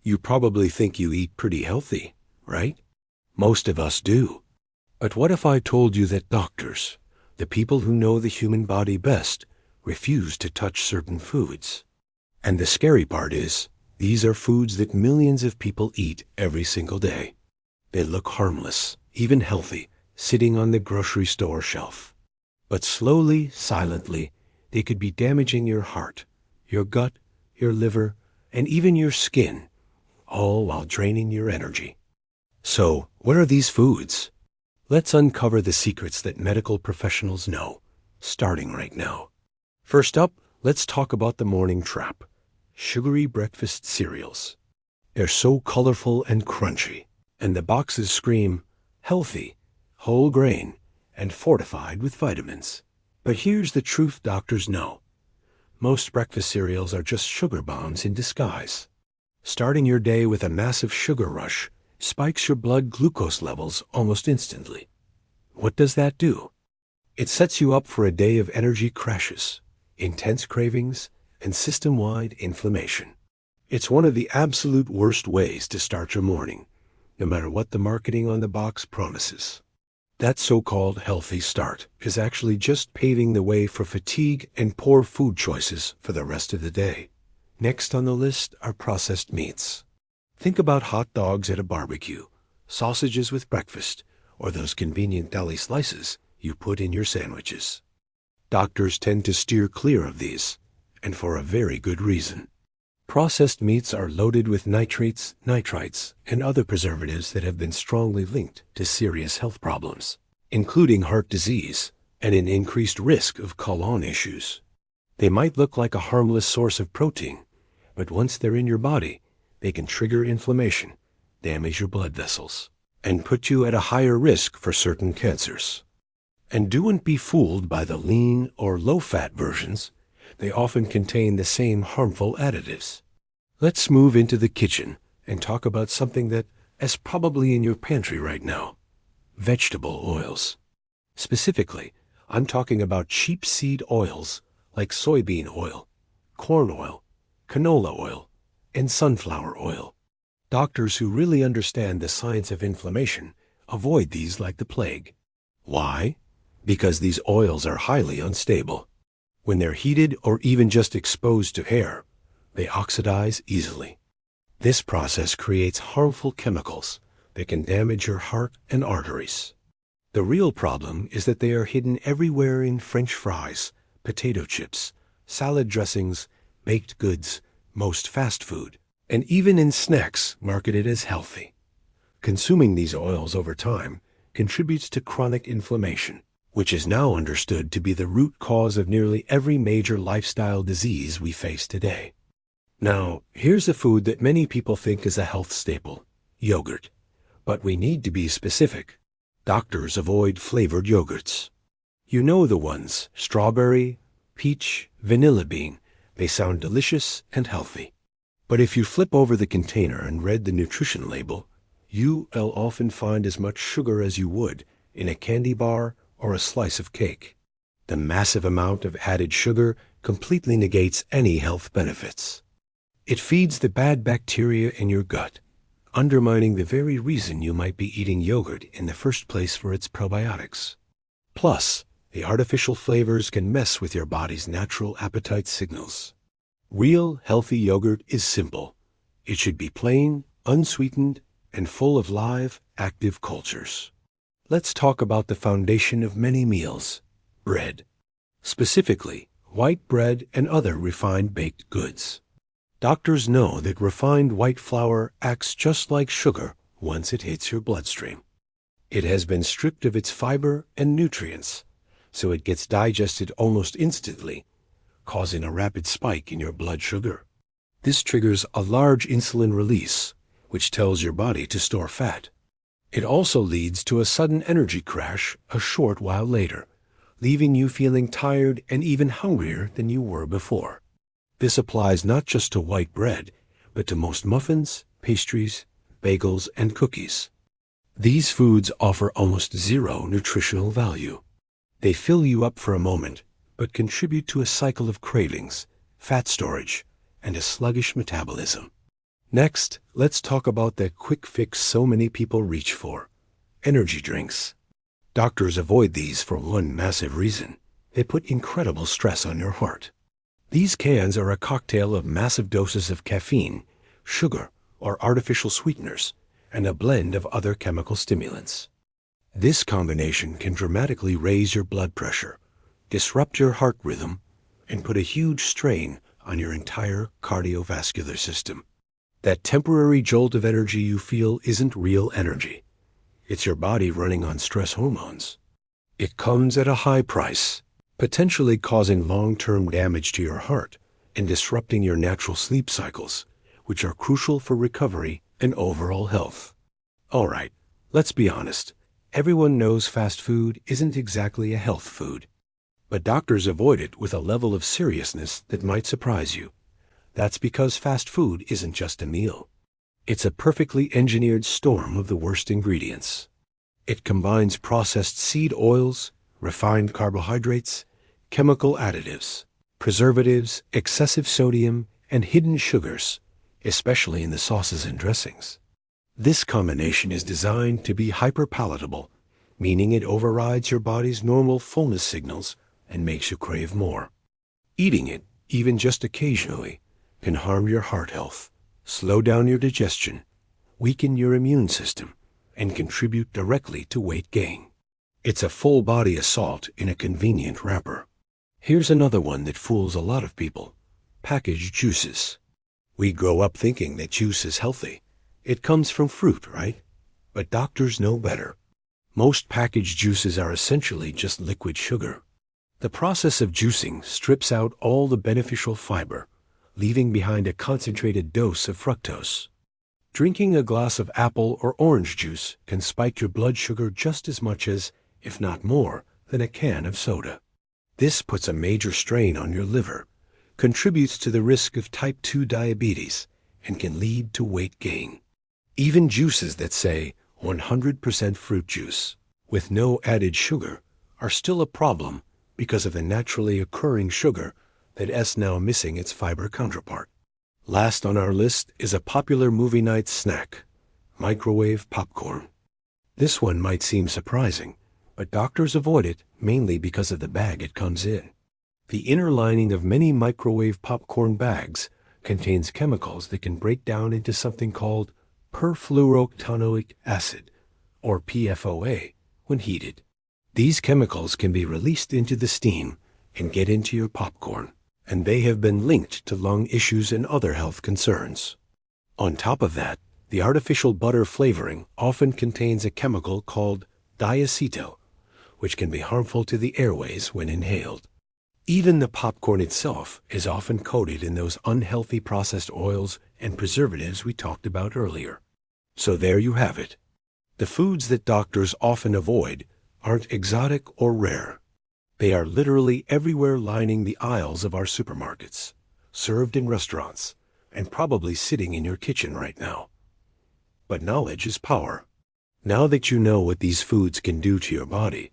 You probably think you eat pretty healthy, right? Most of us do. But what if I told you that doctors, the people who know the human body best, refuse to touch certain foods? And the scary part is, these are foods that millions of people eat every single day. They look harmless, even healthy, sitting on the grocery store shelf. But slowly, silently, they could be damaging your heart, your gut, your liver, and even your skin, all while draining your energy. So, what are these foods? Let's uncover the secrets that medical professionals know, starting right now. First up, let's talk about the morning trap. Sugary breakfast cereals. They're so colorful and crunchy, and the boxes scream, healthy, whole grain, and fortified with vitamins. But here's the truth doctors know. Most breakfast cereals are just sugar bombs in disguise. Starting your day with a massive sugar rush spikes your blood glucose levels almost instantly. What does that do? It sets you up for a day of energy crashes, intense cravings, and system-wide inflammation. It's one of the absolute worst ways to start your morning, no matter what the marketing on the box promises. That so-called healthy start is actually just paving the way for fatigue and poor food choices for the rest of the day. Next on the list are processed meats. Think about hot dogs at a barbecue, sausages with breakfast, or those convenient deli slices you put in your sandwiches. Doctors tend to steer clear of these, and for a very good reason. Processed meats are loaded with nitrates, nitrites, and other preservatives that have been strongly linked to serious health problems, including heart disease and an increased risk of colon issues. They might look like a harmless source of protein, but once they're in your body, they can trigger inflammation, damage your blood vessels, and put you at a higher risk for certain cancers. And don't be fooled by the lean or low-fat versions. They often contain the same harmful additives. Let's move into the kitchen and talk about something that is probably in your pantry right now. Vegetable oils. Specifically, I'm talking about cheap seed oils like soybean oil, corn oil, canola oil, and sunflower oil. Doctors who really understand the science of inflammation avoid these like the plague. Why? Because these oils are highly unstable. When they're heated or even just exposed to air, they oxidize easily. This process creates harmful chemicals that can damage your heart and arteries. The real problem is that they are hidden everywhere in French fries, potato chips, salad dressings, baked goods, most fast food, and even in snacks marketed as healthy. Consuming these oils over time contributes to chronic inflammation, which is now understood to be the root cause of nearly every major lifestyle disease we face today. Now, here's a food that many people think is a health staple, yogurt. But we need to be specific. Doctors avoid flavored yogurts. You know the ones, strawberry, peach, vanilla bean. They sound delicious and healthy. But if you flip over the container and read the nutrition label, you'll often find as much sugar as you would in a candy bar or a slice of cake. The massive amount of added sugar completely negates any health benefits. It feeds the bad bacteria in your gut, undermining the very reason you might be eating yogurt in the first place for its probiotics. Plus, the artificial flavors can mess with your body's natural appetite signals. Real, healthy yogurt is simple. It should be plain, unsweetened, and full of live, active cultures. Let's talk about the foundation of many meals, bread. Specifically, white bread and other refined baked goods. Doctors know that refined white flour acts just like sugar once it hits your bloodstream. It has been stripped of its fiber and nutrients, so it gets digested almost instantly, causing a rapid spike in your blood sugar. This triggers a large insulin release, which tells your body to store fat. It also leads to a sudden energy crash a short while later, leaving you feeling tired and even hungrier than you were before. This applies not just to white bread, but to most muffins, pastries, bagels, and cookies. These foods offer almost zero nutritional value. They fill you up for a moment, but contribute to a cycle of cravings, fat storage, and a sluggish metabolism. Next, let's talk about that quick fix so many people reach for: energy drinks. Doctors avoid these for one massive reason: they put incredible stress on your heart. These cans are a cocktail of massive doses of caffeine, sugar, or artificial sweeteners, and a blend of other chemical stimulants. This combination can dramatically raise your blood pressure, disrupt your heart rhythm, and put a huge strain on your entire cardiovascular system. That temporary jolt of energy you feel isn't real energy. It's your body running on stress hormones. It comes at a high price, potentially causing long-term damage to your heart and disrupting your natural sleep cycles, which are crucial for recovery and overall health. All right, let's be honest. Everyone knows fast food isn't exactly a health food, but doctors avoid it with a level of seriousness that might surprise you. That's because fast food isn't just a meal. It's a perfectly engineered storm of the worst ingredients. It combines processed seed oils, refined carbohydrates, chemical additives, preservatives, excessive sodium, and hidden sugars, especially in the sauces and dressings. This combination is designed to be hyperpalatable, meaning it overrides your body's normal fullness signals and makes you crave more. Eating it, even just occasionally, can harm your heart health, slow down your digestion, weaken your immune system, and contribute directly to weight gain. It's a full-body assault in a convenient wrapper. Here's another one that fools a lot of people: packaged juices. We grow up thinking that juice is healthy. It comes from fruit, right? But doctors know better. Most packaged juices are essentially just liquid sugar. The process of juicing strips out all the beneficial fiber, leaving behind a concentrated dose of fructose. Drinking a glass of apple or orange juice can spike your blood sugar just as much as, if not more, than a can of soda. This puts a major strain on your liver, contributes to the risk of type 2 diabetes, and can lead to weight gain. Even juices that say 100% fruit juice, with no added sugar, are still a problem because of the naturally occurring sugar that is now missing its fiber counterpart. Last on our list is a popular movie night snack: microwave popcorn. This one might seem surprising, but doctors avoid it mainly because of the bag it comes in. The inner lining of many microwave popcorn bags contains chemicals that can break down into something called perfluorooctanoic acid, or PFOA, when heated. These chemicals can be released into the steam and get into your popcorn, and they have been linked to lung issues and other health concerns. On top of that, the artificial butter flavoring often contains a chemical called diacetyl, which can be harmful to the airways when inhaled. Even the popcorn itself is often coated in those unhealthy processed oils and preservatives we talked about earlier. So there you have it. The foods that doctors often avoid aren't exotic or rare. They are literally everywhere lining the aisles of our supermarkets, served in restaurants, and probably sitting in your kitchen right now. But knowledge is power. Now that you know what these foods can do to your body,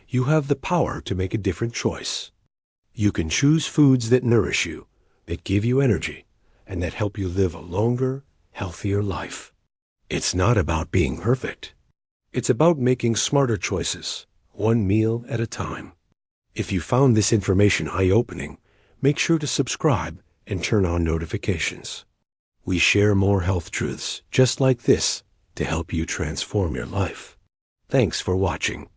you have the power to make a different choice. You can choose foods that nourish you, that give you energy, and that help you live a longer, healthier life. It's not about being perfect. It's about making smarter choices, one meal at a time. If you found this information eye-opening, make sure to subscribe and turn on notifications. We share more health truths just like this to help you transform your life. Thanks for watching.